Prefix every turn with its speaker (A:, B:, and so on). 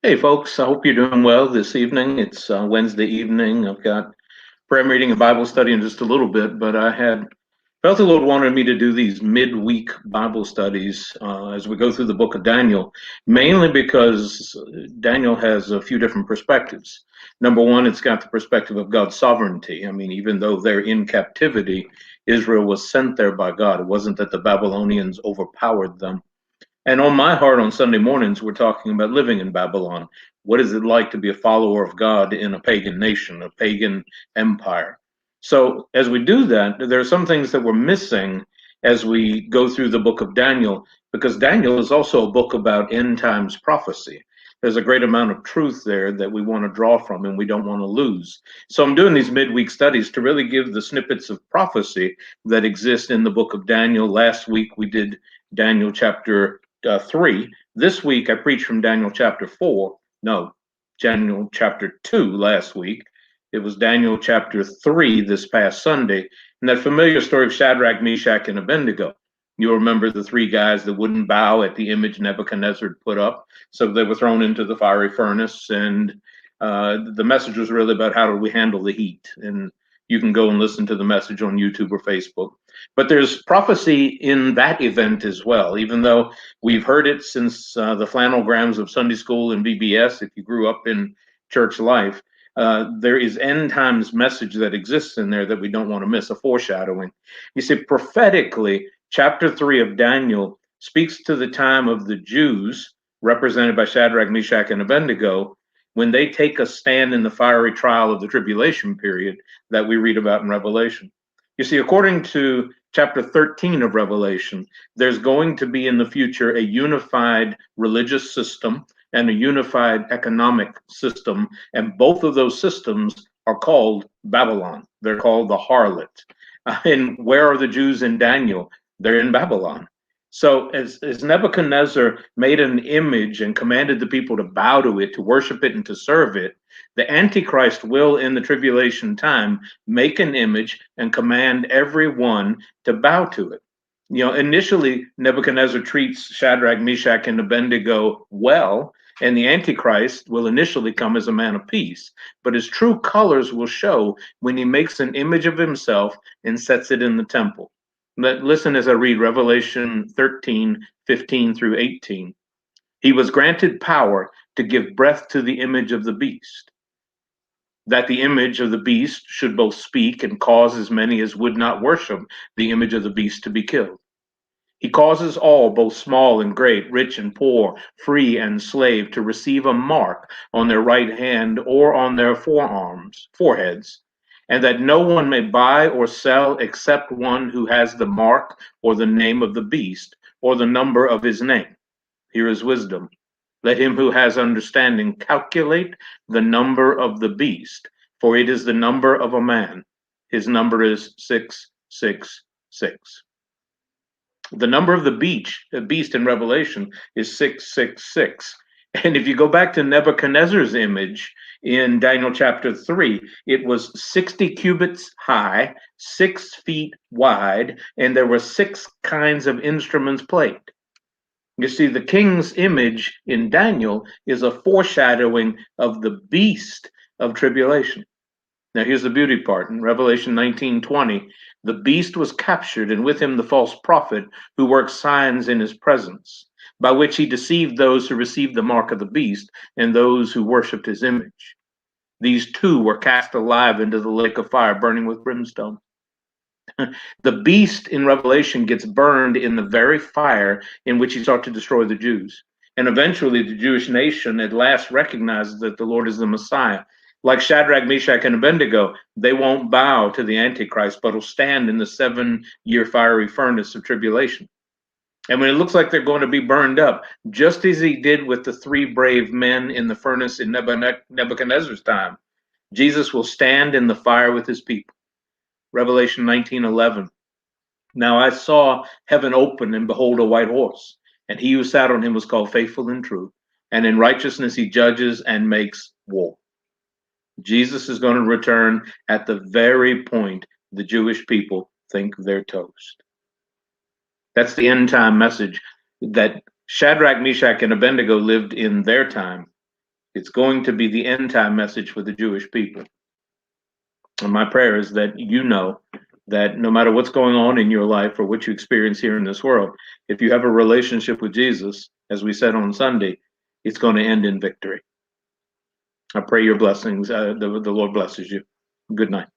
A: Hey, folks, I hope you're doing well this evening. It's Wednesday evening. I've got prayer meeting and Bible study in just a little bit, but I had felt the Lord wanted me to do these midweek Bible studies as we go through the book of Daniel, mainly because Daniel has a few different perspectives. Number one, it's got the perspective of God's sovereignty. I mean, even though they're in captivity, Israel was sent there by God. It wasn't that the Babylonians overpowered them. And on my heart on Sunday mornings, we're talking about living in Babylon. What is it like to be a follower of God in a pagan nation, a pagan empire? So, as we do that, there are some things that we're missing as we go through the book of Daniel, because Daniel is also a book about end times prophecy. There's a great amount of truth there that we want to draw from and we don't want to lose. So, I'm doing these midweek studies to really give the snippets of prophecy that exist in the book of Daniel. Last week, we did Daniel chapter 3. This week I preached from Daniel chapter 4. No, Daniel chapter 2 last week. It was Daniel chapter 3 this past Sunday. And that familiar story of Shadrach, Meshach, and Abednego. You'll remember the three guys that wouldn't bow at the image Nebuchadnezzar had put up. So they were thrown into the fiery furnace. And the message was really about how do we handle the heat. And you can go and listen to the message on YouTube or Facebook. But there's prophecy in that event as well, even though we've heard it since the flannelgrams of Sunday school and VBS, if you grew up in church life. There is end times message that exists in there that we don't want to miss, a foreshadowing. You see, prophetically, chapter 3 of Daniel speaks to the time of the Jews, represented by Shadrach, Meshach, and Abednego, when they take a stand in the fiery trial of the tribulation period that we read about in Revelation. You see, according to chapter 13 of Revelation, there's going to be in the future a unified religious system and a unified economic system, and both of those systems are called Babylon. They're called the harlot. And where are the Jews in Daniel? They're in Babylon. So as Nebuchadnezzar made an image and commanded the people to bow to it, to worship it, and to serve it, the Antichrist will, in the tribulation time, make an image and command everyone to bow to it. You know, initially, Nebuchadnezzar treats Shadrach, Meshach, and Abednego well, and the Antichrist will initially come as a man of peace. But his true colors will show when he makes an image of himself and sets it in the temple. Listen as I read Revelation 13:15 through 18. He was granted power to give breath to the image of the beast, that the image of the beast should both speak and cause as many as would not worship the image of the beast to be killed. He causes all, both small and great, rich and poor, free and slave, to receive a mark on their right hand or on their foreheads, and that no one may buy or sell except one who has the mark or the name of the beast or the number of his name. Here is wisdom. Let him who has understanding calculate the number of the beast, for it is the number of a man. His number is 666. The number of the beast in Revelation is 666. And if you go back to Nebuchadnezzar's image in Daniel chapter 3, it was 60 cubits high, 6 feet wide, and there were 6 kinds of instruments played. You see, the king's image in Daniel is a foreshadowing of the beast of tribulation. Now, here's the beauty part. In Revelation 19:20, the beast was captured, and with him the false prophet who worked signs in his presence, by which he deceived those who received the mark of the beast and those who worshipped his image. These two were cast alive into the lake of fire, burning with brimstone. The beast in Revelation gets burned in the very fire in which he sought to destroy the Jews. And eventually, the Jewish nation at last recognizes that the Lord is the Messiah. Like Shadrach, Meshach, and Abednego, they won't bow to the Antichrist, but will stand in the 7-year fiery furnace of tribulation. And when it looks like they're going to be burned up, just as he did with the 3 brave men in the furnace in Nebuchadnezzar's time, Jesus will stand in the fire with his people. Revelation 19:11. Now I saw heaven open, and behold, a white horse, and he who sat on him was called Faithful and True, and in righteousness he judges and makes war. Jesus is going to return at the very point the Jewish people think they're toast. That's the end time message that Shadrach, Meshach, and Abednego lived in their time. It's going to be the end time message for the Jewish people. And my prayer is that you know that no matter what's going on in your life or what you experience here in this world, if you have a relationship with Jesus, as we said on Sunday, it's going to end in victory. I pray your blessings. The Lord blesses you. Good night.